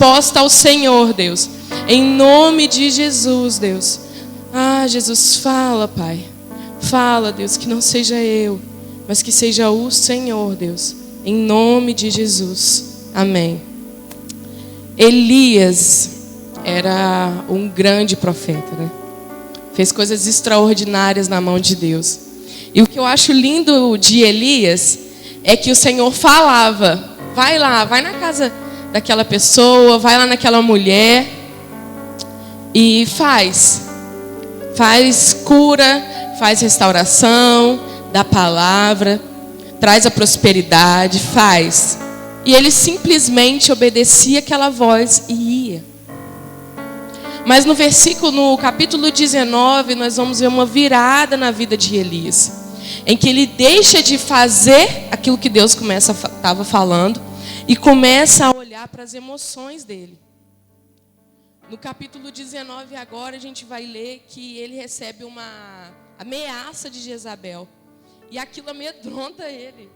posta ao Senhor, Deus. Em nome de Jesus, Deus. Ah, Jesus, fala, Pai. Fala, Deus, que não seja eu, mas que seja o Senhor, Deus. Em nome de Jesus. Amém. Elias era um grande profeta, né? Fez coisas extraordinárias na mão de Deus. E o que eu acho lindo de Elias é que o Senhor falava: vai lá, vai na casa daquela pessoa, vai lá naquela mulher e faz cura, faz restauração da palavra, traz a prosperidade, faz. E ele simplesmente obedecia aquela voz e ia. Mas no capítulo 19, nós vamos ver uma virada na vida de Elias, em que ele deixa de fazer aquilo que Deus estava falando e começa a olhar para as emoções dele. No capítulo 19 agora a gente vai ler que ele recebe uma ameaça de Jezabel. E aquilo amedronta ele.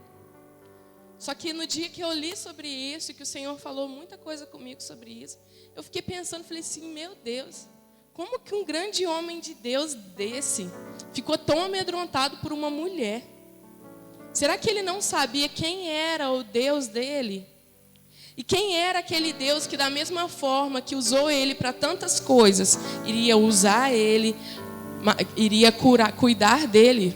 Só que no dia que eu li sobre isso, e que o Senhor falou muita coisa comigo sobre isso, eu fiquei pensando, falei assim, meu Deus, como que um grande homem de Deus desse ficou tão amedrontado por uma mulher? Será que ele não sabia quem era o Deus dele? E quem era aquele Deus que, da mesma forma que usou ele para tantas coisas, iria usar ele, iria cuidar dele?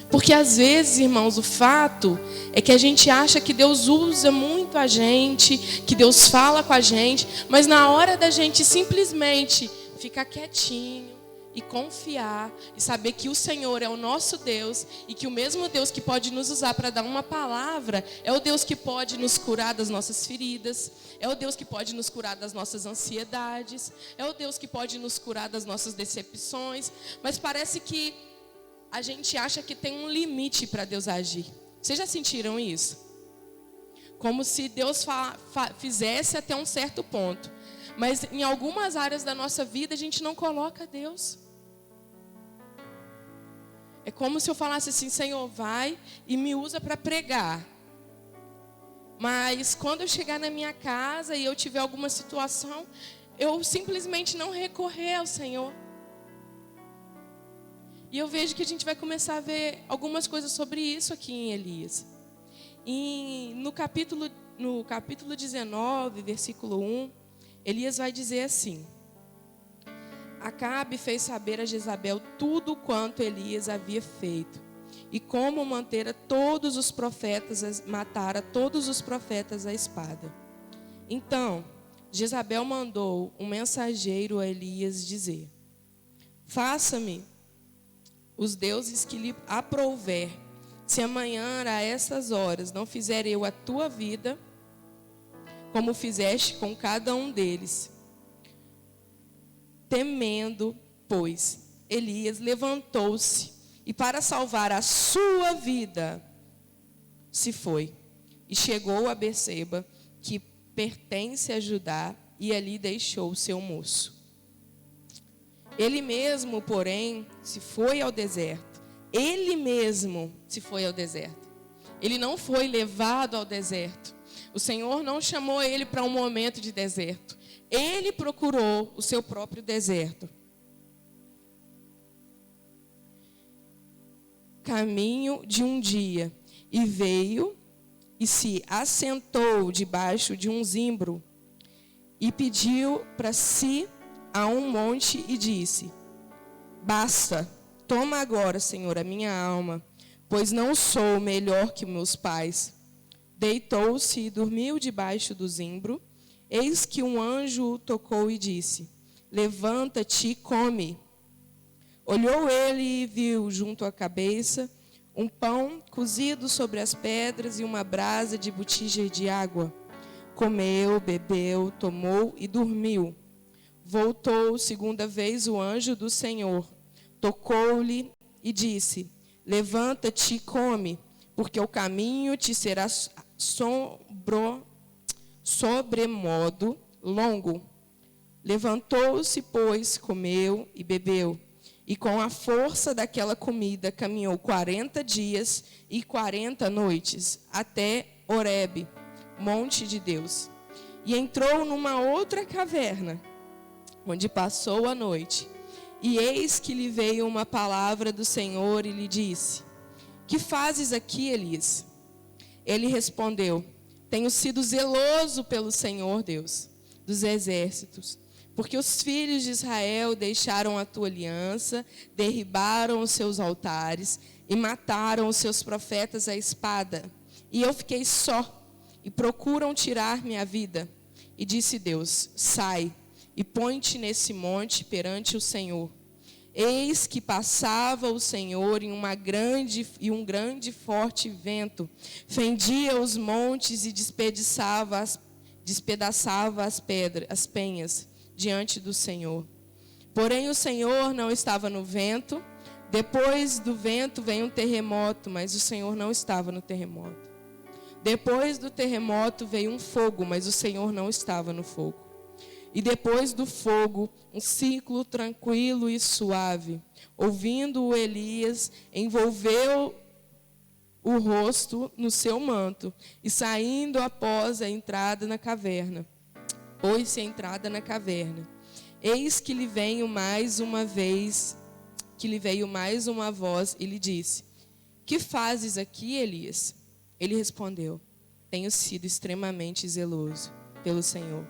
Porque às vezes, irmãos, o fato é que a gente acha que Deus usa muito a gente, que Deus fala com a gente, mas na hora da gente simplesmente ficar quietinho e confiar e saber que o Senhor é o nosso Deus e que o mesmo Deus que pode nos usar para dar uma palavra é o Deus que pode nos curar das nossas feridas, é o Deus que pode nos curar das nossas ansiedades, é o Deus que pode nos curar das nossas decepções, mas parece que a gente acha que tem um limite para Deus agir. Vocês já sentiram isso? Como se Deus fizesse até um certo ponto. Mas em algumas áreas da nossa vida a gente não coloca Deus. É como se eu falasse assim, Senhor, vai e me usa para pregar. Mas quando eu chegar na minha casa e eu tiver alguma situação, eu simplesmente não recorrer ao Senhor. E eu vejo que a gente vai começar a ver algumas coisas sobre isso aqui em Elias. E no capítulo 19, versículo 1, Elias vai dizer assim: Acabe fez saber a Jezabel tudo quanto Elias havia feito, e como matara todos os profetas à espada. Então, Jezabel mandou um mensageiro a Elias dizer: Faça-me os deuses que lhe aprouver, se amanhã a essas horas não fizer eu a tua vida, como fizeste com cada um deles. Temendo, pois, Elias levantou-se e para salvar a sua vida, se foi. E chegou a Berseba, que pertence a Judá, e ali deixou o seu moço. Ele mesmo, porém, se foi ao deserto. Ele mesmo se foi ao deserto. Ele não foi levado ao deserto. O Senhor não chamou ele para um momento de deserto. Ele procurou o seu próprio deserto. Caminho de um dia. E veio e se assentou debaixo de um zimbro. E pediu para si a um monte e disse: Basta, toma agora, Senhor, a minha alma, pois não sou melhor que meus pais. Deitou-se e dormiu debaixo do zimbro. Eis que um anjo o tocou e disse: Levanta-te e come. Olhou ele e viu junto à cabeça um pão cozido sobre as pedras e uma brasa de botija de água. Comeu, bebeu, tomou e dormiu. Voltou segunda vez o anjo do Senhor, tocou-lhe e disse: Levanta-te e come, porque o caminho te será sobremodo longo. Levantou-se, pois, comeu e bebeu, e com a força daquela comida caminhou 40 dias e 40 noites, até Horebe, monte de Deus. e entrou numa outra caverna, onde passou a noite. E eis que lhe veio uma palavra do Senhor e lhe disse: que fazes aqui, Elias? Ele respondeu: tenho sido zeloso pelo Senhor Deus dos exércitos, porque os filhos de Israel deixaram a tua aliança, derribaram os seus altares e mataram os seus profetas à espada. E eu fiquei só, e procuram tirar minha vida. E disse Deus: sai e põe-te nesse monte perante o Senhor. Eis que passava o Senhor em um grande e forte vento, fendia os montes e despedaçava as penhas diante do Senhor. Porém o Senhor não estava no vento. Depois do vento veio um terremoto, mas o Senhor não estava no terremoto. Depois do terremoto veio um fogo, mas o Senhor não estava no fogo. E depois do fogo, um ciclo tranquilo e suave. Ouvindo-o, Elias envolveu o rosto no seu manto e saindo após a entrada na caverna. Pôs-se a entrada na caverna. Eis que lhe veio mais uma voz e lhe disse: que fazes aqui, Elias? Ele respondeu: tenho sido extremamente zeloso pelo Senhor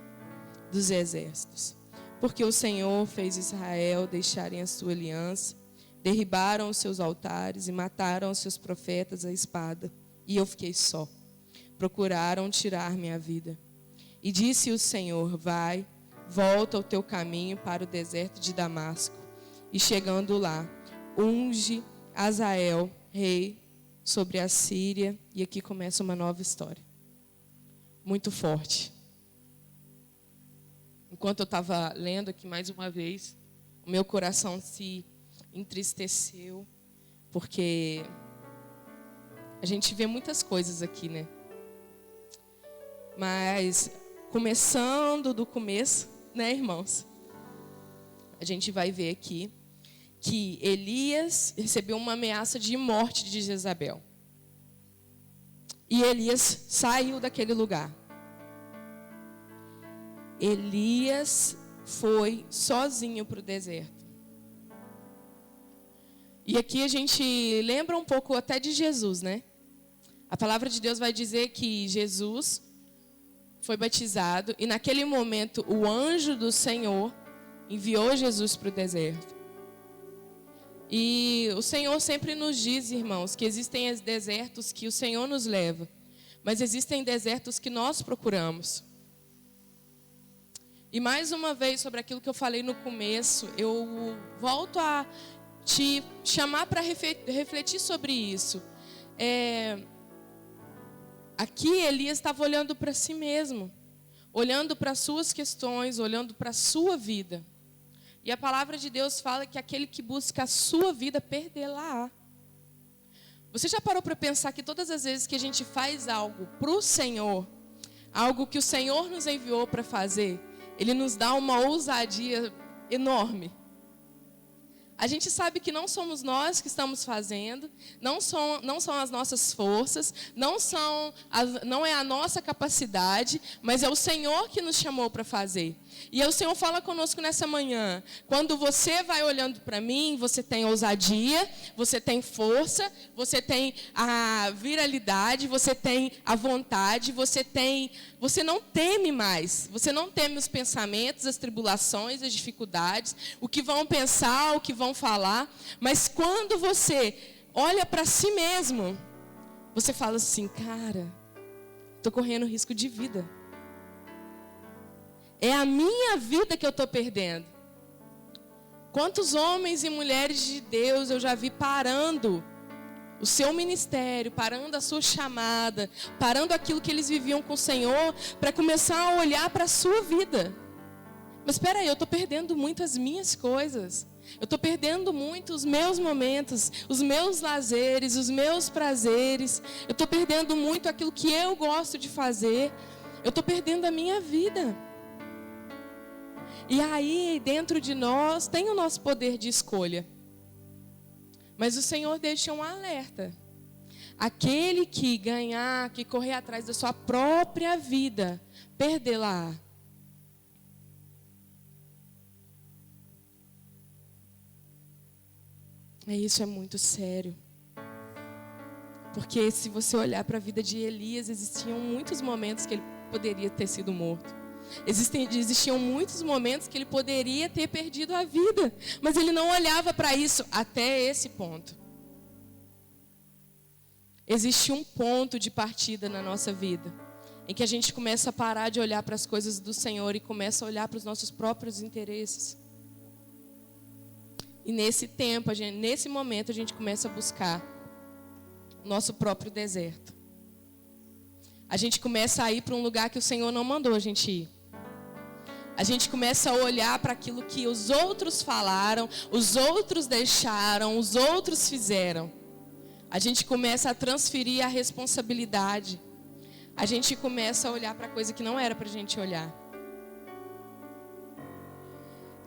dos exércitos, porque o Senhor fez Israel deixarem a sua aliança, derribaram os seus altares e mataram os seus profetas à espada, e eu fiquei só. Procuraram tirar minha vida. E disse o Senhor: vai, volta ao teu caminho para o deserto de Damasco, e chegando lá, unge Azael, rei sobre a Síria. E aqui começa uma nova história, muito forte. Enquanto eu estava lendo aqui mais uma vez, o meu coração se entristeceu, porque a gente vê muitas coisas aqui, né? Mas, começando do começo, né, irmãos? A gente vai ver aqui que Elias recebeu uma ameaça de morte de Jezabel. E Elias saiu daquele lugar. Elias foi sozinho para o deserto. E aqui a gente lembra um pouco até de Jesus, né? A palavra de Deus vai dizer que Jesus foi batizado e naquele momento o anjo do Senhor enviou Jesus para o deserto. E o Senhor sempre nos diz, irmãos, que existem desertos que o Senhor nos leva, mas existem desertos que nós procuramos. E mais uma vez, sobre aquilo que eu falei no começo, eu volto a te chamar para refletir sobre isso. Aqui Elias estava olhando para si mesmo, olhando para as suas questões, olhando para a sua vida. E a palavra de Deus fala que aquele que busca a sua vida, perdê-la. Você já parou para pensar que todas as vezes que a gente faz algo para o Senhor, algo que o Senhor nos enviou para fazer, Ele nos dá uma ousadia enorme. A gente sabe que não somos nós que estamos fazendo, não são as nossas forças, não é a nossa capacidade, mas é o Senhor que nos chamou para fazer. E o Senhor fala conosco nessa manhã: quando você vai olhando para mim, você tem ousadia, você tem força, você tem a viralidade, você tem a vontade, você não teme mais, você não teme os pensamentos, as tribulações, as dificuldades, o que vão pensar, o que vão falar. Mas quando você olha para si mesmo, você fala assim: cara, estou correndo risco de vida. É a minha vida que eu estou perdendo. Quantos homens e mulheres de Deus eu já vi parando o seu ministério, parando a sua chamada, parando aquilo que eles viviam com o Senhor, para começar a olhar para a sua vida. Mas espera aí, eu estou perdendo muito as minhas coisas. Eu estou perdendo muito os meus momentos, os meus lazeres, os meus prazeres. Eu estou perdendo muito aquilo que eu gosto de fazer. Eu estou perdendo a minha vida. E aí, dentro de nós, tem o nosso poder de escolha. Mas o Senhor deixa um alerta. Aquele que ganhar, que correr atrás da sua própria vida, perdê-la. Isso é muito sério. Porque se você olhar para a vida de Elias, existiam muitos momentos que ele poderia ter sido morto. Existiam muitos momentos que ele poderia ter perdido a vida. Mas ele não olhava para isso até esse ponto. Existe um ponto de partida na nossa vida, em que a gente começa a parar de olhar para as coisas do Senhor e começa a olhar para os nossos próprios interesses. E nesse tempo, nesse momento, a gente começa a buscar o nosso próprio deserto. A gente começa a ir para um lugar que o Senhor não mandou a gente ir. A gente começa a olhar para aquilo que os outros falaram, os outros deixaram, os outros fizeram. A gente começa a transferir a responsabilidade. A gente começa a olhar para coisa que não era para a gente olhar.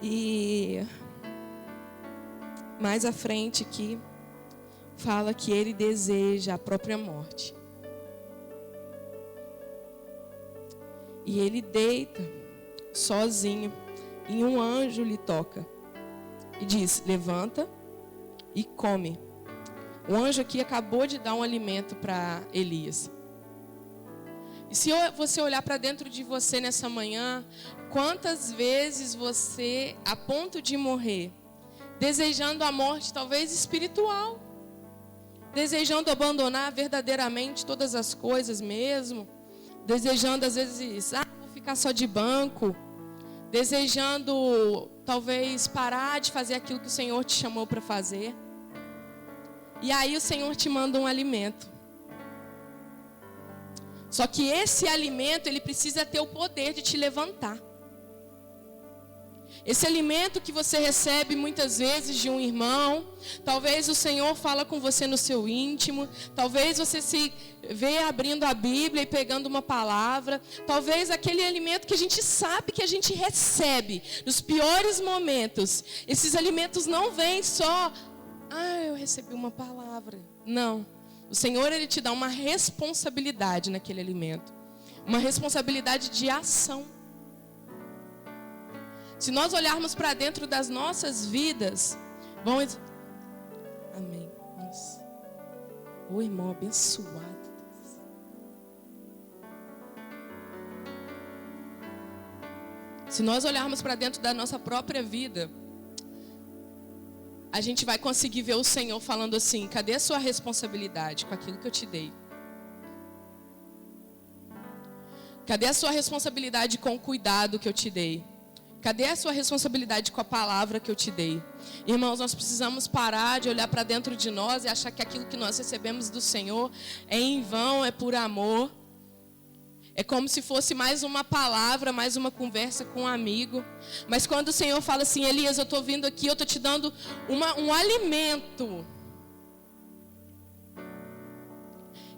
E mais à frente aqui, fala que ele deseja a própria morte. E ele deita sozinho, e um anjo lhe toca e diz: levanta e come. O anjo aqui acabou de dar um alimento para Elias. E se você olhar para dentro de você nessa manhã, quantas vezes você, a ponto de morrer, desejando a morte talvez espiritual, desejando abandonar verdadeiramente todas as coisas mesmo, desejando às vezes, vou ficar só de banco, desejando talvez parar de fazer aquilo que o Senhor te chamou para fazer. E aí o Senhor te manda um alimento. Só que esse alimento, ele precisa ter o poder de te levantar. Esse alimento que você recebe muitas vezes de um irmão, talvez o Senhor fala com você no seu íntimo, talvez você se vê abrindo a Bíblia e pegando uma palavra, talvez aquele alimento que a gente sabe que a gente recebe nos piores momentos. Esses alimentos não vêm só, eu recebi uma palavra. Não. O Senhor, ele te dá uma responsabilidade naquele alimento. Uma responsabilidade de ação. Se nós olharmos para dentro das nossas vidas, amém. Nossa. Ô irmão abençoado. Se nós olharmos para dentro da nossa própria vida, a gente vai conseguir ver o Senhor falando assim: cadê a sua responsabilidade com aquilo que eu te dei? Cadê a sua responsabilidade com o cuidado que eu te dei? Cadê a sua responsabilidade com a palavra que eu te dei? Irmãos, nós precisamos parar de olhar para dentro de nós e achar que aquilo que nós recebemos do Senhor é em vão, é por amor. É como se fosse mais uma palavra, mais uma conversa com um amigo. Mas quando o Senhor fala assim: Elias, eu estou vindo aqui, eu estou te dando um alimento.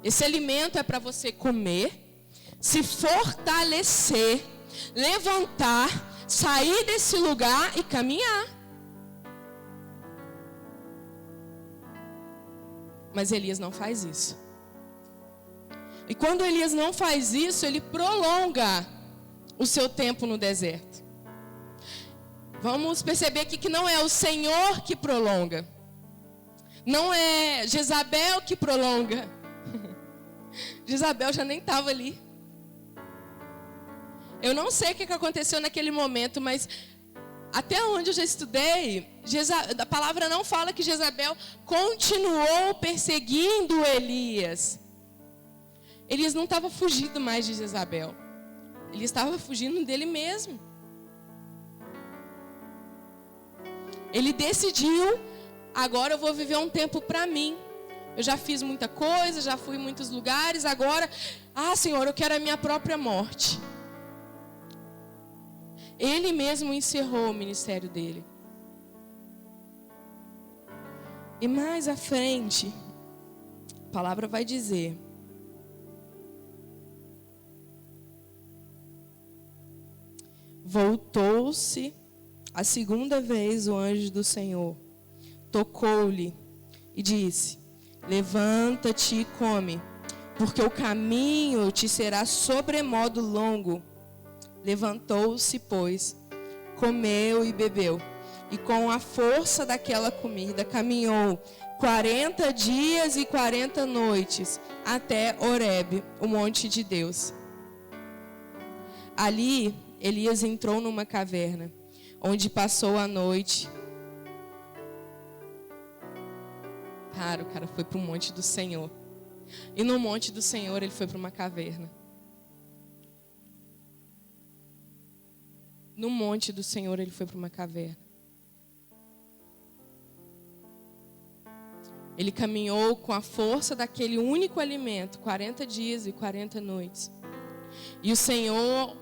Esse alimento é para você comer, se fortalecer, levantar, sair desse lugar e caminhar. Mas Elias não faz isso. E quando Elias não faz isso, ele prolonga o seu tempo no deserto. Vamos perceber aqui que não é o Senhor que prolonga. Não é Jezabel que prolonga. Jezabel já nem estava ali. Eu não sei o que aconteceu naquele momento, mas até onde eu já estudei, a palavra não fala que Jezabel continuou perseguindo Elias. Elias não estava fugindo mais de Jezabel. Ele estava fugindo dele mesmo. Ele decidiu: agora eu vou viver um tempo para mim. Eu já fiz muita coisa, já fui em muitos lugares. Agora, Senhor, eu quero a minha própria morte. Ele mesmo encerrou o ministério dele. E mais à frente, a palavra vai dizer: voltou-se a segunda vez o anjo do Senhor, tocou-lhe e disse: levanta-te e come, porque o caminho te será sobremodo longo. Levantou-se, pois, comeu e bebeu, e com a força daquela comida caminhou 40 dias e 40 noites até Horebe, o monte de Deus. Ali, Elias entrou numa caverna, onde passou a noite. Cara, o cara foi para o monte do Senhor. E no monte do Senhor ele foi para uma caverna. No monte do Senhor ele foi para uma caverna. Ele caminhou com a força daquele único alimento, 40 dias e 40 noites. E o Senhor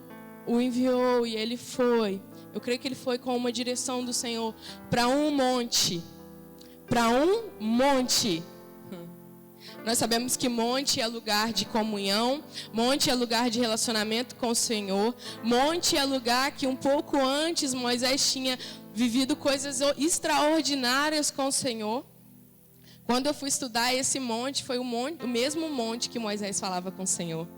o enviou e ele foi. Eu creio que ele foi com uma direção do Senhor para um monte. Para um monte. Nós sabemos que monte é lugar de comunhão, monte é lugar de relacionamento com o Senhor, monte é lugar que um pouco antes Moisés tinha vivido coisas extraordinárias com o Senhor. Quando eu fui estudar esse monte, foi o mesmo monte que Moisés falava com o Senhor.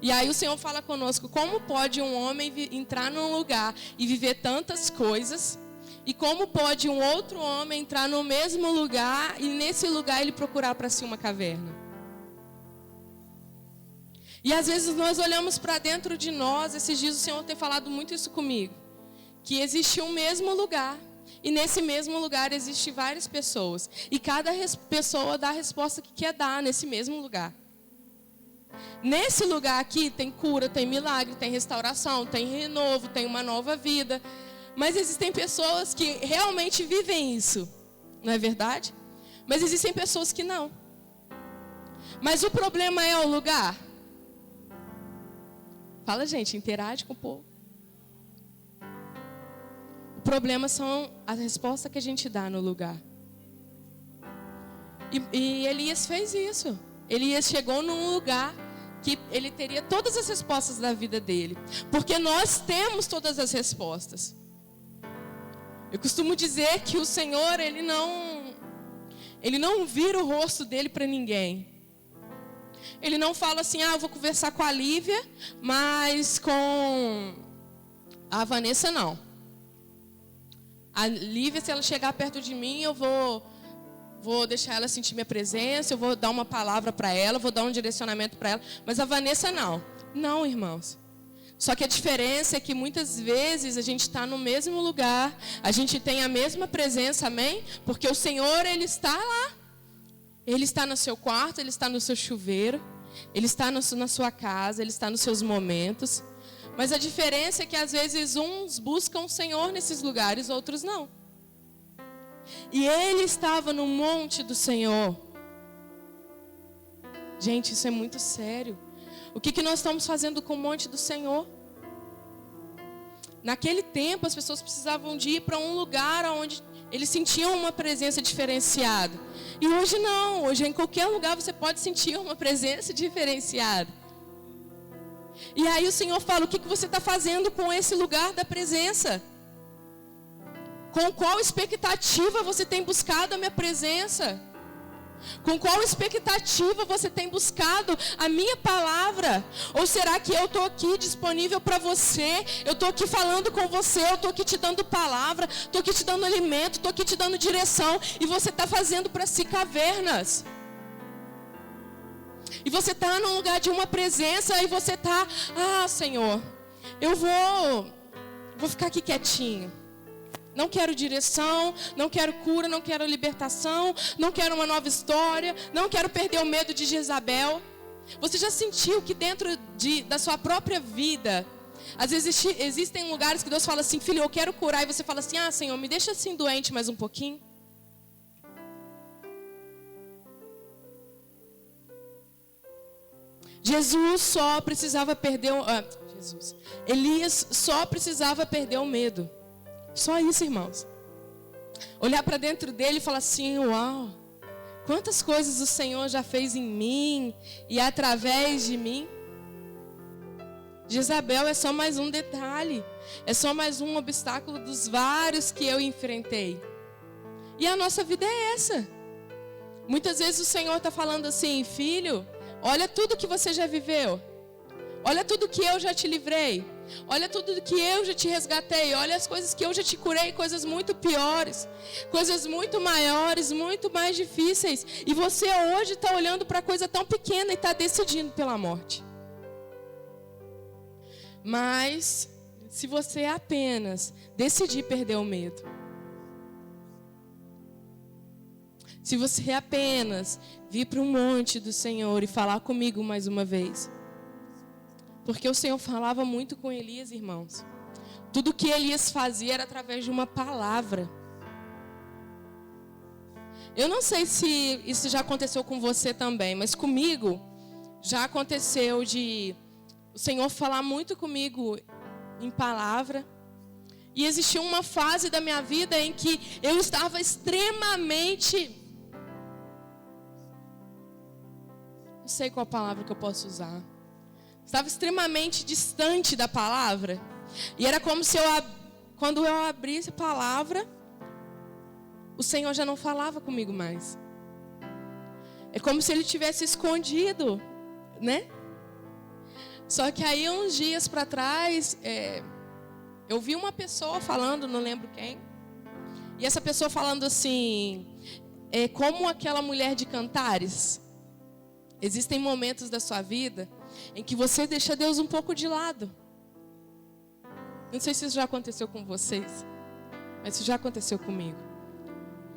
E aí o Senhor fala conosco, como pode um homem entrar num lugar e viver tantas coisas? E como pode um outro homem entrar no mesmo lugar e nesse lugar ele procurar para si uma caverna? E às vezes nós olhamos para dentro de nós, esses dias o Senhor tem falado muito isso comigo, que existe um mesmo lugar. E nesse mesmo lugar existem várias pessoas. E cada pessoa dá a resposta que quer dar nesse mesmo lugar. Nesse lugar aqui tem cura, tem milagre, tem restauração, tem renovo, tem uma nova vida. Mas existem pessoas que realmente vivem isso. Não é verdade? Mas existem pessoas que não. Mas o problema é o lugar. Fala, gente, interage com o povo. O problema são as respostas que a gente dá no lugar. E Elias fez isso. Elias chegou num lugar que ele teria todas as respostas da vida dele. Porque nós temos todas as respostas. Eu costumo dizer que o Senhor, Ele não vira o rosto dele para ninguém. Ele não fala assim, eu vou conversar com a Lívia, mas com a Vanessa não. A Lívia, se ela chegar perto de mim, eu vou deixar ela sentir minha presença, eu vou dar uma palavra para ela, vou dar um direcionamento para ela, mas a Vanessa não. Não, irmãos. Só que a diferença é que muitas vezes a gente está no mesmo lugar, a gente tem a mesma presença, amém? Porque o Senhor, Ele está lá. Ele está no seu quarto, Ele está no seu chuveiro, Ele está na sua casa, Ele está nos seus momentos. Mas a diferença é que às vezes uns buscam o Senhor nesses lugares, outros não. E Ele estava no monte do Senhor. Gente, isso é muito sério. O que nós estamos fazendo com o monte do Senhor? Naquele tempo as pessoas precisavam de ir para um lugar onde eles sentiam uma presença diferenciada. E hoje não, hoje em qualquer lugar você pode sentir uma presença diferenciada. E aí o Senhor fala, o que você está fazendo com esse lugar da presença? Com qual expectativa você tem buscado a minha presença? Com qual expectativa você tem buscado a minha palavra? Ou será que eu estou aqui disponível para você? Eu estou aqui falando com você, eu estou aqui te dando palavra, estou aqui te dando alimento, estou aqui te dando direção, e você está fazendo para si cavernas. E você está num lugar de uma presença e você está, Senhor, eu vou ficar aqui quietinho. Não quero direção, não quero cura, não quero libertação, não quero uma nova história, não quero perder o medo de Jezabel. Você já sentiu que dentro da sua própria vida, às vezes existem lugares que Deus fala assim, filho, eu quero curar, e você fala assim, Senhor, me deixa assim doente mais um pouquinho? Elias só precisava perder o medo. Só isso, irmãos. Olhar para dentro dele e falar assim, uau, quantas coisas o Senhor já fez em mim e através de mim. Jezabel é só mais um detalhe, é só mais um obstáculo dos vários que eu enfrentei. E a nossa vida é essa. Muitas vezes o Senhor está falando assim: filho, olha tudo que você já viveu. Olha tudo que eu já te livrei. Olha tudo que eu já te resgatei. Olha as coisas que eu já te curei. Coisas muito piores. Coisas muito maiores, muito mais difíceis. E você hoje está olhando para coisa tão pequena e está decidindo pela morte. Mas se você apenas decidir perder o medo, se você apenas vir para um monte do Senhor e falar comigo mais uma vez, porque o Senhor falava muito com Elias, irmãos. Tudo que Elias fazia era através de uma palavra. Eu não sei se isso já aconteceu com você também, mas comigo já aconteceu de o Senhor falar muito comigo em palavra. E existia uma fase da minha vida em que eu estava extremamente... Não sei qual palavra que eu posso usar. Estava extremamente distante da palavra. E era como se quando eu abrisse a palavra, o Senhor já não falava comigo mais. É como se Ele tivesse escondido, né? Só que aí uns dias para trás, eu vi uma pessoa falando, não lembro quem. E essa pessoa falando assim, como aquela mulher de Cantares. Existem momentos da sua vida em que você deixa Deus um pouco de lado. Não sei se isso já aconteceu com vocês, mas isso já aconteceu comigo.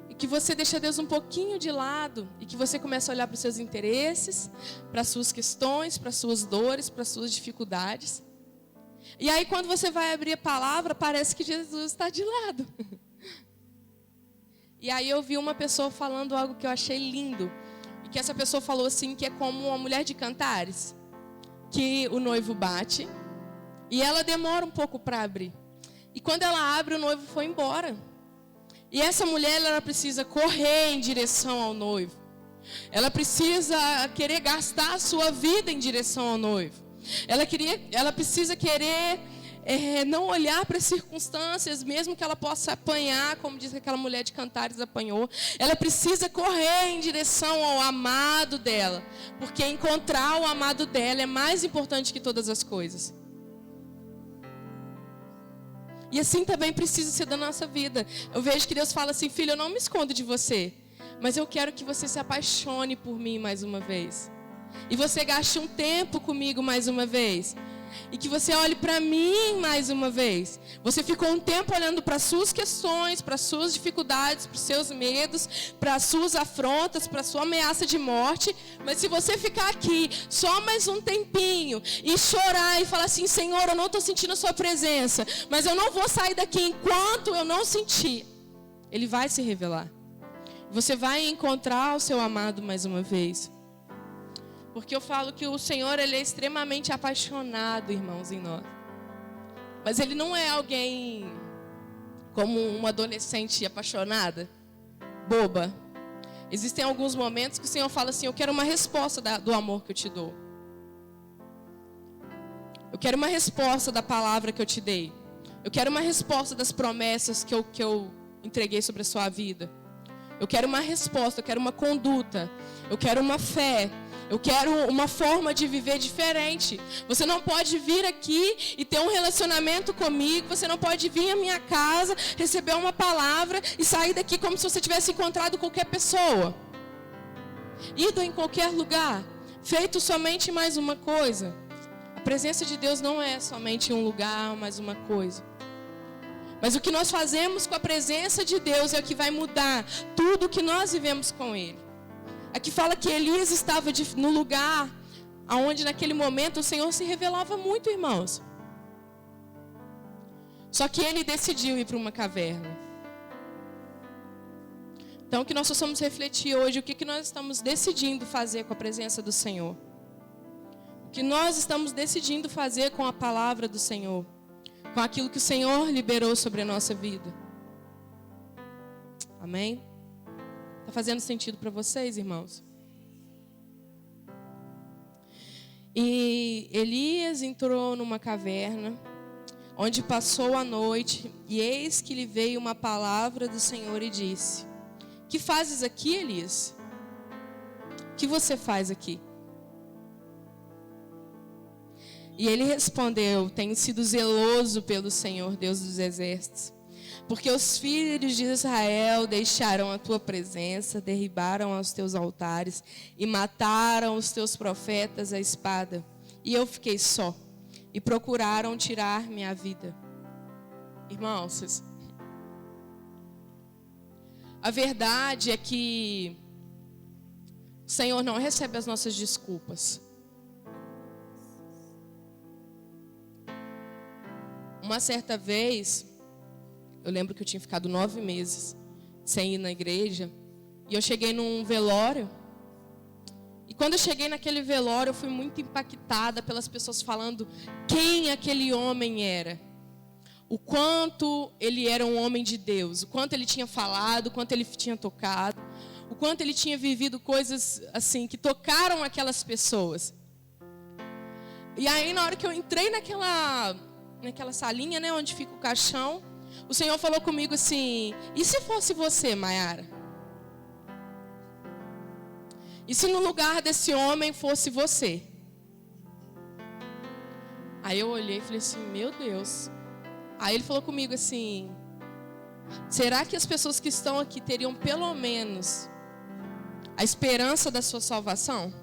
E que você deixa Deus um pouquinho de lado e que você começa a olhar para os seus interesses, para as suas questões, para as suas dores, para as suas dificuldades. E aí quando você vai abrir a palavra, parece que Jesus está de lado. E aí eu vi uma pessoa falando algo que eu achei lindo. E que essa pessoa falou assim, que é como uma mulher de Cantares, que o noivo bate e ela demora um pouco para abrir. E quando ela abre, o noivo foi embora. E essa mulher, ela precisa correr em direção ao noivo. Ela precisa querer gastar a sua vida em direção ao noivo. Ela precisa querer não olhar para as circunstâncias, mesmo que ela possa apanhar, como diz aquela mulher de Cantares apanhou. Ela precisa correr em direção ao amado dela, porque encontrar o amado dela é mais importante que todas as coisas. E assim também precisa ser da nossa vida. Eu vejo que Deus fala assim: filho, eu não me escondo de você, mas eu quero que você se apaixone por mim mais uma vez. E você gaste um tempo comigo mais uma vez. E que você olhe para mim mais uma vez. Você ficou um tempo olhando para as suas questões, para as suas dificuldades, para os seus medos, para as suas afrontas, para a sua ameaça de morte. Mas se você ficar aqui só mais um tempinho e chorar e falar assim: Senhor, eu não estou sentindo a sua presença, mas eu não vou sair daqui enquanto eu não sentir. Ele vai se revelar. Você vai encontrar o seu amado mais uma vez. Porque eu falo que o Senhor, Ele é extremamente apaixonado, irmãos, em nós. Mas Ele não é alguém como uma adolescente apaixonada, boba. Existem alguns momentos que o Senhor fala assim: eu quero uma resposta do amor que eu te dou. Eu quero uma resposta da palavra que eu te dei. Eu quero uma resposta das promessas que eu entreguei sobre a sua vida. Eu quero uma resposta, eu quero uma conduta. Eu quero uma fé. Eu quero uma forma de viver diferente. Você não pode vir aqui e ter um relacionamento comigo. Você não pode vir à minha casa, receber uma palavra e sair daqui como se você tivesse encontrado qualquer pessoa. Ido em qualquer lugar, feito somente mais uma coisa. A presença de Deus não é somente um lugar, mais uma coisa. Mas o que nós fazemos com a presença de Deus é o que vai mudar tudo o que nós vivemos com Ele. Aqui fala que Elias estava no lugar onde naquele momento o Senhor se revelava muito, irmãos. Só que ele decidiu ir para uma caverna. Então que nós possamos refletir hoje o que nós estamos decidindo fazer com a presença do Senhor. O que nós estamos decidindo fazer com a palavra do Senhor. Com aquilo que o Senhor liberou sobre a nossa vida. Amém? Está fazendo sentido para vocês, irmãos? E Elias entrou numa caverna, onde passou a noite, e eis que lhe veio uma palavra do Senhor e disse: que fazes aqui, Elias? O que você faz aqui? E ele respondeu: tenho sido zeloso pelo Senhor, Deus dos exércitos, porque os filhos de Israel deixaram a tua presença, derribaram os teus altares e mataram os teus profetas à espada. E eu fiquei só, e procuraram tirar minha vida. Irmãos, a verdade é que o Senhor não recebe as nossas desculpas. Uma certa vez, eu lembro que eu tinha ficado 9 meses sem ir na igreja. E eu cheguei num velório. E quando eu cheguei naquele velório, eu fui muito impactada pelas pessoas falando quem aquele homem era. O quanto ele era um homem de Deus. O quanto ele tinha falado, o quanto ele tinha tocado. O quanto ele tinha vivido coisas assim, que tocaram aquelas pessoas. E aí na hora que eu entrei naquela salinha, né, onde fica o caixão, o Senhor falou comigo assim: e se fosse você, Maiara? E se no lugar desse homem fosse você? Aí eu olhei e falei assim: meu Deus. Aí ele falou comigo assim: será que as pessoas que estão aqui teriam pelo menos a esperança da sua salvação?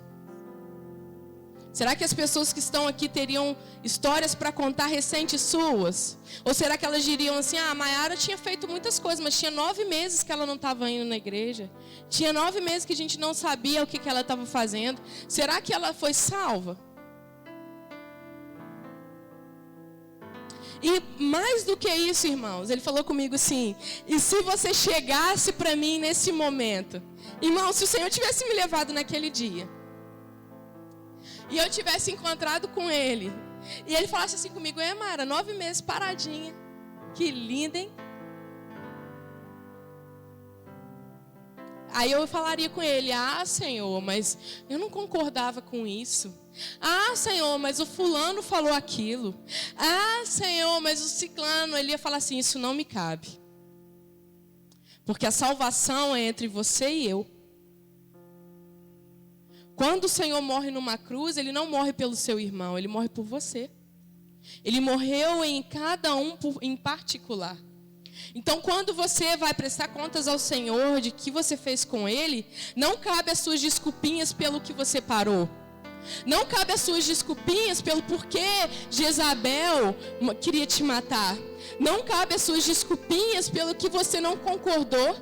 Será que as pessoas que estão aqui teriam histórias para contar recentes suas? Ou será que elas diriam assim: ah, a Maiara tinha feito muitas coisas, mas tinha 9 meses que ela não estava indo na igreja. Tinha 9 meses que a gente não sabia o que ela estava fazendo. Será que ela foi salva? E mais do que isso, irmãos, ele falou comigo assim: e se você chegasse para mim nesse momento? Irmão, se o Senhor tivesse me levado naquele dia, e eu tivesse encontrado com ele, e ele falasse assim comigo: Mara, 9 meses paradinha, que linda, hein? Aí eu falaria com ele: ah, Senhor, mas eu não concordava com isso. Ah, Senhor, mas o fulano falou aquilo. Ah, Senhor, mas o ciclano. Ele ia falar assim: isso não me cabe. Porque a salvação é entre você e eu. Quando o Senhor morre numa cruz, Ele não morre pelo seu irmão, Ele morre por você. Ele morreu em cada um em particular. Então, quando você vai prestar contas ao Senhor de que você fez com Ele, não cabe as suas desculpinhas pelo que você parou. Não cabe as suas desculpinhas pelo porquê Jezabel queria te matar. Não cabe as suas desculpinhas pelo que você não concordou.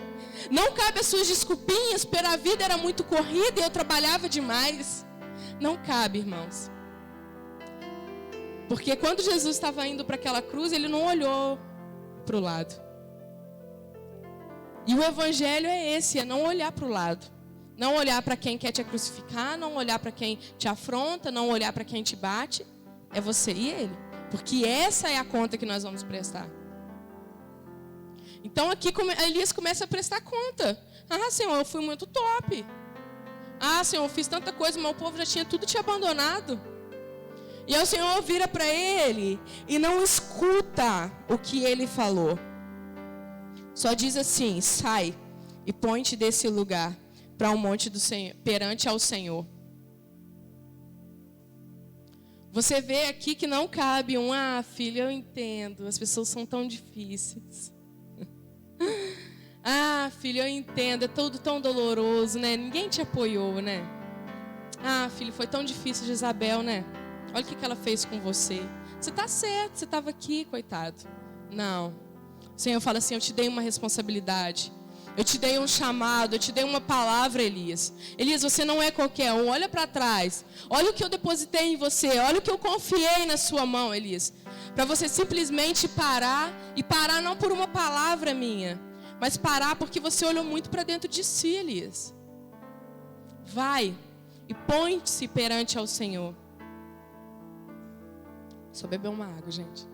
Não cabe as suas desculpinhas pela vida era muito corrida e eu trabalhava demais. Não cabe, irmãos. Porque quando Jesus estava indo para aquela cruz, Ele não olhou para o lado. E o evangelho é esse, é não olhar para o lado. Não olhar para quem quer te crucificar, não olhar para quem te afronta, não olhar para quem te bate. É você e ele. Porque essa é a conta que nós vamos prestar. Então aqui Elias começa a prestar conta. Ah, Senhor, eu fui muito top. Ah, Senhor, eu fiz tanta coisa, mas o povo já tinha tudo te abandonado. E aí o Senhor vira para ele e não escuta o que ele falou. Só diz assim: sai e põe-te desse lugar para o monte do Senhor, perante ao Senhor. Você vê aqui que não cabe ah, filho, eu entendo, as pessoas são tão difíceis. Ah, filho, eu entendo, é tudo tão doloroso, né? Ninguém te apoiou, né? Ah, filho, foi tão difícil de Isabel, né? Olha o que ela fez com você. Você está certo, você estava aqui, coitado. Não. O Senhor fala assim: eu te dei uma responsabilidade. Eu te dei um chamado, eu te dei uma palavra, Elias. Elias, você não é qualquer um. Olha para trás. Olha o que eu depositei em você. Olha o que eu confiei na sua mão, Elias. Para você simplesmente parar. E parar não por uma palavra minha, mas parar porque você olhou muito para dentro de si, Elias. Vai e põe-se perante ao Senhor. Só beber uma água, gente.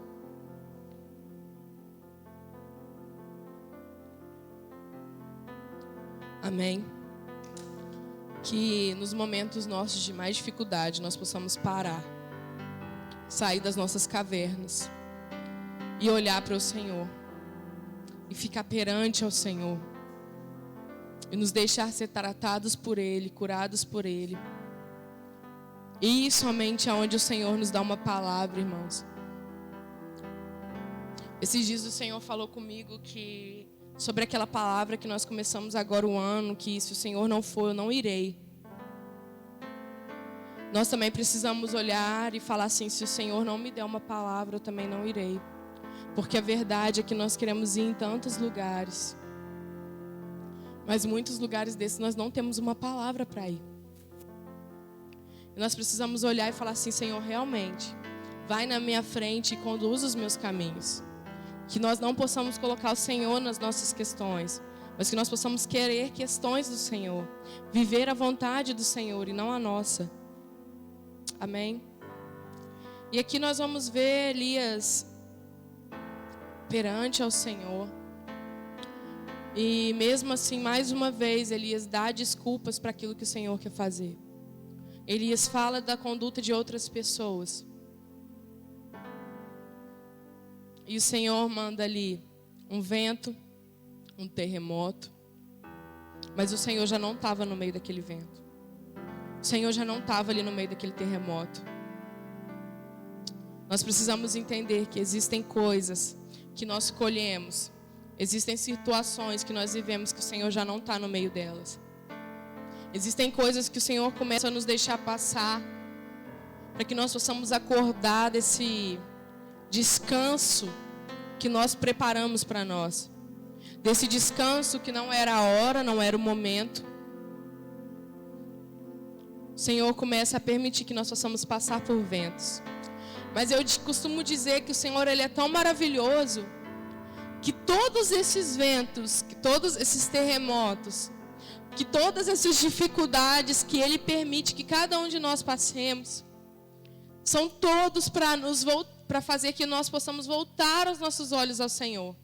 Amém. Que nos momentos nossos de mais dificuldade nós possamos parar, sair das nossas cavernas e olhar para o Senhor e ficar perante ao Senhor. e nos deixar ser tratados por Ele, curados por Ele. E somente aonde o Senhor nos dá uma palavra, irmãos. Esses dias o Senhor falou comigo que sobre aquela palavra que nós começamos agora o ano, que se o Senhor não for, eu não irei. Nós também precisamos olhar e falar assim: se o Senhor não me der uma palavra, eu também não irei. Porque a verdade é que nós queremos ir em tantos lugares, mas muitos lugares desses nós não temos uma palavra para ir. E nós precisamos olhar e falar assim: Senhor, realmente, vai na minha frente e conduz os meus caminhos. Que nós não possamos colocar o Senhor nas nossas questões, mas que nós possamos querer questões do Senhor, viver a vontade do Senhor e não a nossa. Amém? E aqui nós vamos ver Elias perante ao Senhor. E mesmo assim, mais uma vez, Elias dá desculpas para aquilo que o Senhor quer fazer. Elias fala da conduta de outras pessoas. E o Senhor manda ali um vento, um terremoto. Mas o Senhor já não estava no meio daquele vento. O Senhor já não estava ali no meio daquele terremoto. Nós precisamos entender que existem coisas que nós colhemos. Existem situações que nós vivemos que o Senhor já não está no meio delas. Existem coisas que o Senhor começa a nos deixar passar, para que nós possamos acordar desse descanso que nós preparamos para nós. Desse descanso que não era a hora, não era o momento. O Senhor começa a permitir que nós possamos passar por ventos. Mas eu costumo dizer que o Senhor, Ele é tão maravilhoso, que todos esses ventos, que todos esses terremotos, que todas essas dificuldades que Ele permite que cada um de nós passemos, são todos para fazer que nós possamos voltar os nossos olhos ao Senhor.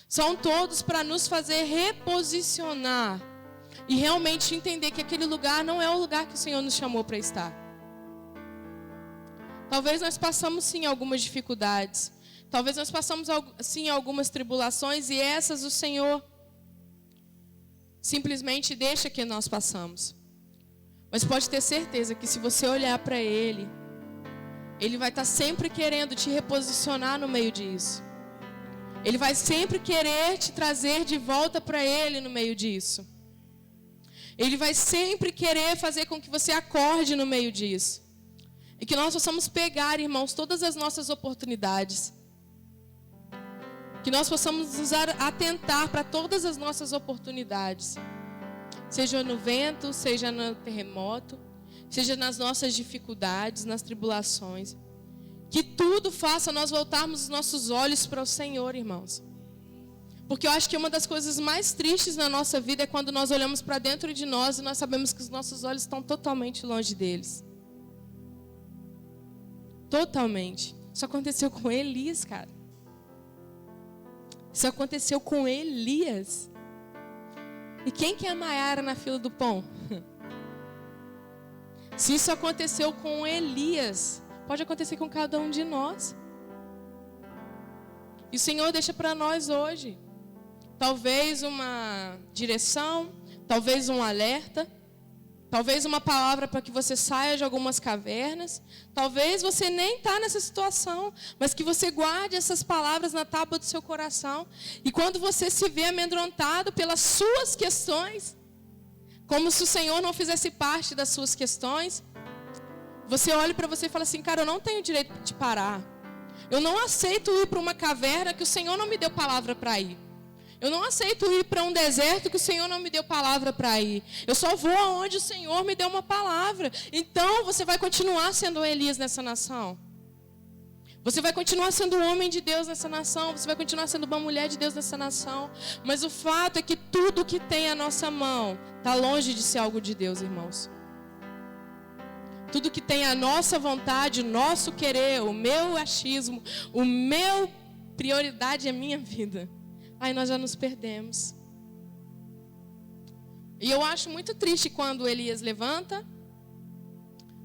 São todos para nos fazer reposicionar e realmente entender que aquele lugar não é o lugar que o Senhor nos chamou para estar. Talvez nós passamos sim algumas dificuldades. Talvez nós passamos sim algumas tribulações, e essas o Senhor simplesmente deixa que nós passamos. Mas pode ter certeza que se você olhar para Ele, Ele vai estar sempre querendo te reposicionar no meio disso. Ele vai sempre querer te trazer de volta para Ele no meio disso. Ele vai sempre querer fazer com que você acorde no meio disso. E que nós possamos pegar, irmãos, todas as nossas oportunidades. Que nós possamos nos atentar para todas as nossas oportunidades. Seja no vento, seja no terremoto, seja nas nossas dificuldades, nas tribulações. Que tudo faça nós voltarmos os nossos olhos para o Senhor, irmãos. Porque eu acho que uma das coisas mais tristes na nossa vida é quando nós olhamos para dentro de nós e nós sabemos que os nossos olhos estão totalmente longe deles. Totalmente. Isso aconteceu com Elias, cara. Isso aconteceu com Elias. E quem que é a Maiara na fila do pão? Se isso aconteceu com Elias, pode acontecer com cada um de nós. E o Senhor deixa para nós hoje. Talvez uma direção, talvez um alerta, talvez uma palavra para que você saia de algumas cavernas. Talvez você nem está nessa situação, mas que você guarde essas palavras na tábua do seu coração. E quando você se vê amedrontado pelas suas questões, como se o Senhor não fizesse parte das suas questões, você olha para você e fala assim: cara, eu não tenho direito de parar. Eu não aceito ir para uma caverna que o Senhor não me deu palavra para ir. Eu não aceito ir para um deserto que o Senhor não me deu palavra para ir. Eu só vou aonde o Senhor me deu uma palavra. Então você vai continuar sendo Elias nessa nação. Você vai continuar sendo um homem de Deus nessa nação. Você vai continuar sendo uma mulher de Deus nessa nação. Mas o fato é que tudo que tem à nossa mão está longe de ser algo de Deus, irmãos. Tudo que tem a nossa vontade, o nosso querer, o meu achismo, o meu prioridade é a minha vida. Aí nós já nos perdemos. E eu acho muito triste quando Elias levanta.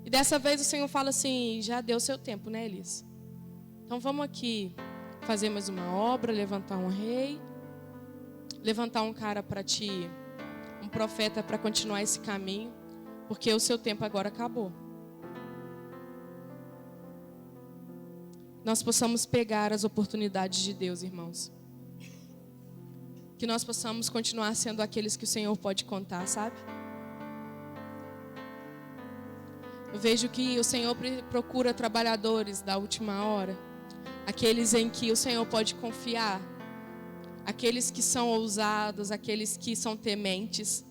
E dessa vez o Senhor fala assim: já deu seu tempo, né, Elias? Então vamos aqui fazer mais uma obra, levantar um rei. levantar um cara para ti, um profeta para continuar esse caminho, porque o seu tempo agora acabou. Nós possamos pegar as oportunidades de Deus, irmãos. Que nós possamos continuar sendo aqueles que o Senhor pode contar, sabe? Eu vejo que o Senhor procura trabalhadores da última hora, aqueles em que o Senhor pode confiar, aqueles que são ousados, aqueles que são tementes,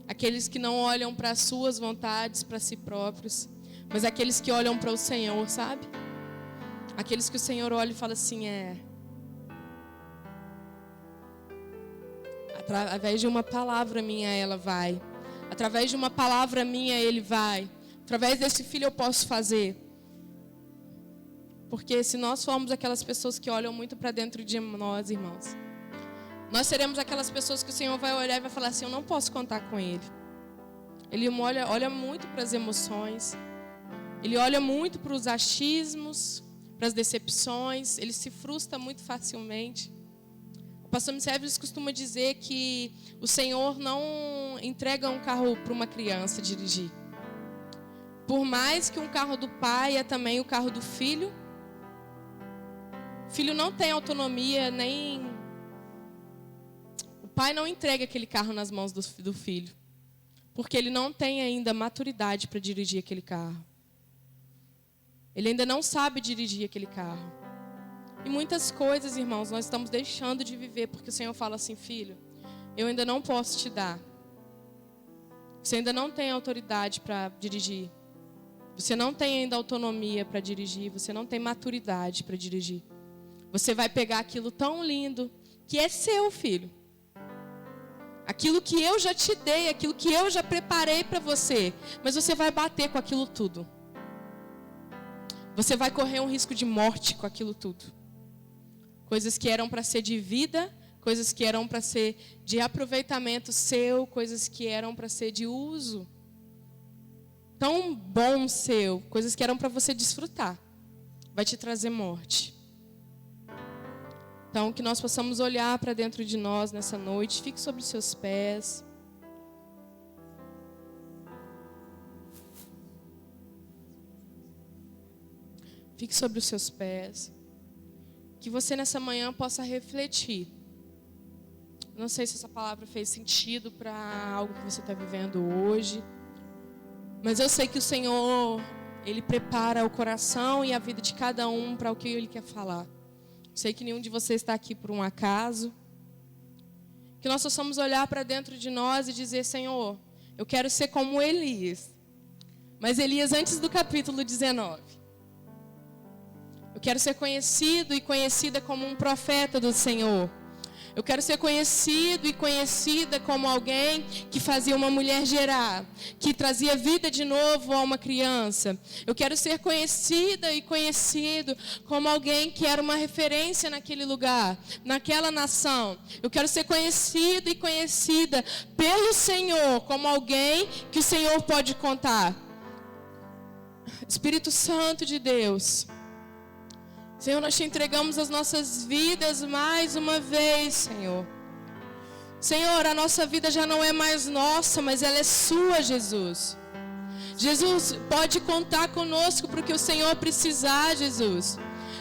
aqueles que não olham para as suas vontades, para si próprios, mas aqueles que olham para o Senhor, sabe? Aqueles que o Senhor olha e fala assim, através de uma palavra minha ela vai, através de uma palavra minha ele vai, através desse filho eu posso fazer. Porque se nós formos aquelas pessoas que olham muito para dentro de nós, irmãos, nós seremos aquelas pessoas que o Senhor vai olhar e vai falar assim, eu não posso contar com ele. Ele olha muito para as emoções, ele olha muito para os achismos, para as decepções, ele se frustra muito facilmente. O pastor Miseves costuma dizer que o Senhor não entrega um carro para uma criança dirigir. Por mais que um carro do pai é também o carro do filho, o filho não tem autonomia, nem... O pai não entrega aquele carro nas mãos do filho, porque ele não tem ainda maturidade para dirigir aquele carro. Ele ainda não sabe dirigir aquele carro. E muitas coisas, irmãos, nós estamos deixando de viver, porque o Senhor fala assim, filho, eu ainda não posso te dar. Você ainda não tem autoridade para dirigir. Você não tem ainda autonomia para dirigir. Você não tem maturidade para dirigir. Você vai pegar aquilo tão lindo que é seu, filho. Aquilo que eu já te dei, aquilo que eu já preparei para você. Mas você vai bater com aquilo tudo. Você vai correr um risco de morte com aquilo tudo. Coisas que eram para ser de vida, coisas que eram para ser de aproveitamento seu, coisas que eram para ser de uso tão bom seu, coisas que eram para você desfrutar, vai te trazer morte. Então, que nós possamos olhar para dentro de nós nessa noite. Fique sobre os seus pés. Fique sobre os seus pés. Que você nessa manhã possa refletir. Não sei se essa palavra fez sentido para algo que você está vivendo hoje. Mas eu sei que o Senhor, Ele prepara o coração e a vida de cada um para o que Ele quer falar. Sei que nenhum de vocês está aqui por um acaso. Que nós possamos olhar para dentro de nós e dizer, Senhor, eu quero ser como Elias. Mas Elias antes do capítulo 19. Eu quero ser conhecido e conhecida como um profeta do Senhor. Eu quero ser conhecido e conhecida como alguém que fazia uma mulher gerar, que trazia vida de novo a uma criança. Eu quero ser conhecida e conhecido como alguém que era uma referência naquele lugar, naquela nação. Eu quero ser conhecido e conhecida pelo Senhor como alguém que o Senhor pode contar. Espírito Santo de Deus, Senhor, nós te entregamos as nossas vidas mais uma vez, Senhor. Senhor, a nossa vida já não é mais nossa, mas ela é sua, Jesus. Jesus, pode contar conosco para o que o Senhor precisar, Jesus.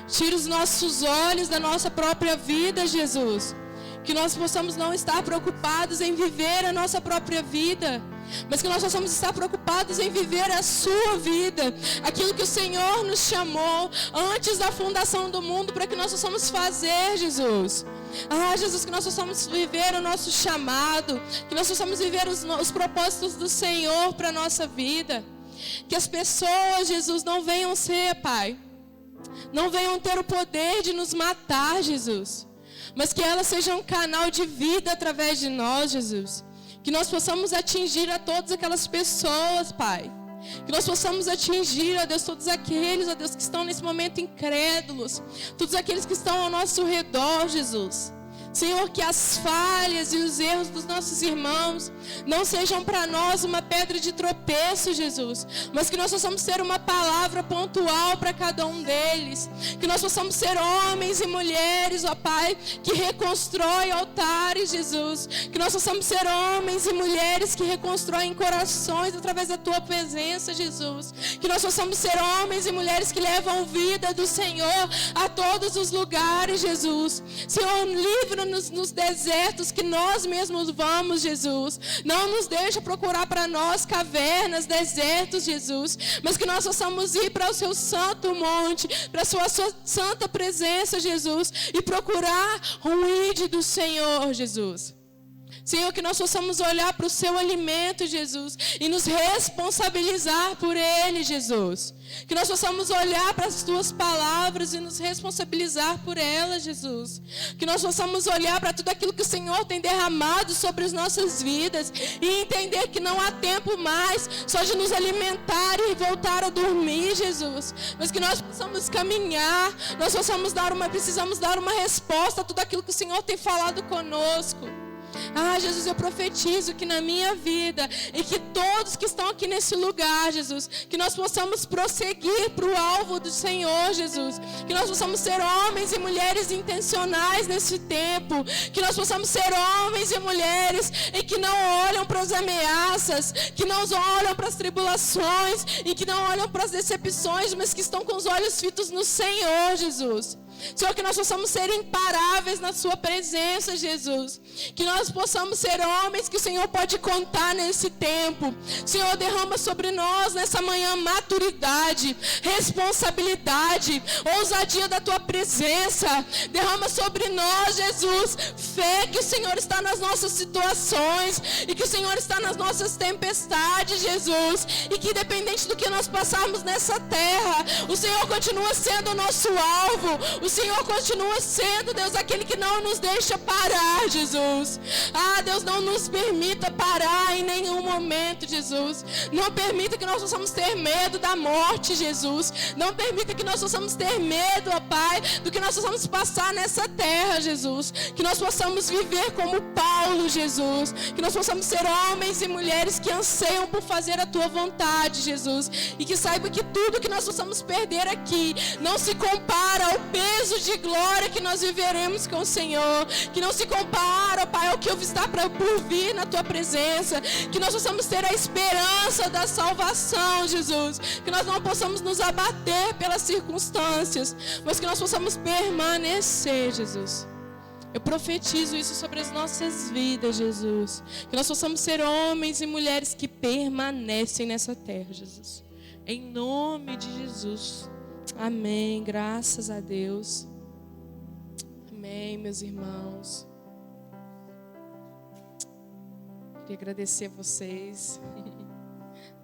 Tira os nossos olhos da nossa própria vida, Jesus. Que nós possamos não estar preocupados em viver a nossa própria vida, mas que nós possamos estar preocupados em viver a sua vida, aquilo que o Senhor nos chamou antes da fundação do mundo para que nós possamos fazer, Jesus. Jesus, que nós possamos viver o nosso chamado, que nós possamos viver os propósitos do Senhor para a nossa vida. Que as pessoas, Jesus, não venham ser, Pai, não venham ter o poder de nos matar, Jesus, mas que elas sejam um canal de vida através de nós, Jesus. Que nós possamos atingir a todas aquelas pessoas, Pai. Que nós possamos atingir, ó Deus, todos aqueles, ó Deus, que estão nesse momento incrédulos. Todos aqueles que estão ao nosso redor, Jesus. Senhor, que as falhas e os erros dos nossos irmãos não sejam para nós uma pedra de tropeço, Jesus, mas que nós possamos ser uma palavra pontual para cada um deles. Que nós possamos ser homens e mulheres, ó Pai, que reconstrói altares, Jesus. Que nós possamos ser homens e mulheres que reconstroem corações através da Tua presença, Jesus. Que nós possamos ser homens e mulheres que levam vida do Senhor a todos os lugares, Jesus. Senhor, livra-nos nos desertos que nós mesmos vamos, Jesus. Não nos deixa procurar para nós cavernas, desertos, Jesus. Mas que nós possamos ir para o Seu santo monte, para a Sua santa presença, Jesus. E procurar o ID do Senhor, Jesus. Senhor, que nós possamos olhar para o Seu alimento, Jesus, e nos responsabilizar por Ele, Jesus. Que nós possamos olhar para as Tuas palavras e nos responsabilizar por elas, Jesus. Que nós possamos olhar para tudo aquilo que o Senhor tem derramado sobre as nossas vidas e entender que não há tempo mais só de nos alimentar e voltar a dormir, Jesus. Mas que nós possamos caminhar, nós precisamos dar uma resposta a tudo aquilo que o Senhor tem falado conosco. Ah, Jesus, eu profetizo que na minha vida e que todos que estão aqui nesse lugar, Jesus, que nós possamos prosseguir para o alvo do Senhor, Jesus. Que nós possamos ser homens e mulheres intencionais nesse tempo. Que nós possamos ser homens e mulheres e que não olham para as ameaças, que não olham para as tribulações e que não olham para as decepções, mas que estão com os olhos fitos no Senhor, Jesus. Senhor, que nós possamos ser imparáveis na Sua presença, Jesus. Que nós possamos ser homens que o Senhor pode contar nesse tempo. Senhor, derrama sobre nós nessa manhã maturidade, responsabilidade, ousadia da Tua presença. Derrama sobre nós, Jesus, fé que o Senhor está nas nossas situações e que o Senhor está nas nossas tempestades, Jesus. E que independente do que nós passarmos nessa terra, o Senhor continua sendo o nosso alvo. O Senhor continua sendo, Deus, aquele que não nos deixa parar, Jesus. Ah, Deus, não nos permita parar em nenhum momento, Jesus. Não permita que nós possamos ter medo da morte, Jesus. Não permita que nós possamos ter medo, ó Pai, do que nós possamos passar nessa terra, Jesus. Que nós possamos viver como Paulo, Jesus. Que nós possamos ser homens e mulheres que anseiam por fazer a Tua vontade, Jesus. E que saiba que tudo que nós possamos perder aqui não se compara ao peso de glória que nós viveremos com o Senhor. Que não se compara, Pai, ao que está por vir na Tua presença. Que nós possamos ter a esperança da salvação, Jesus. Que nós não possamos nos abater pelas circunstâncias, mas que nós possamos permanecer, Jesus. Eu profetizo isso sobre as nossas vidas, Jesus. Que nós possamos ser homens e mulheres que permanecem nessa terra, Jesus. Em nome de Jesus. Amém, graças a Deus. Amém, meus irmãos. Queria agradecer a vocês,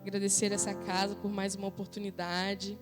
agradecer essa casa por mais uma oportunidade.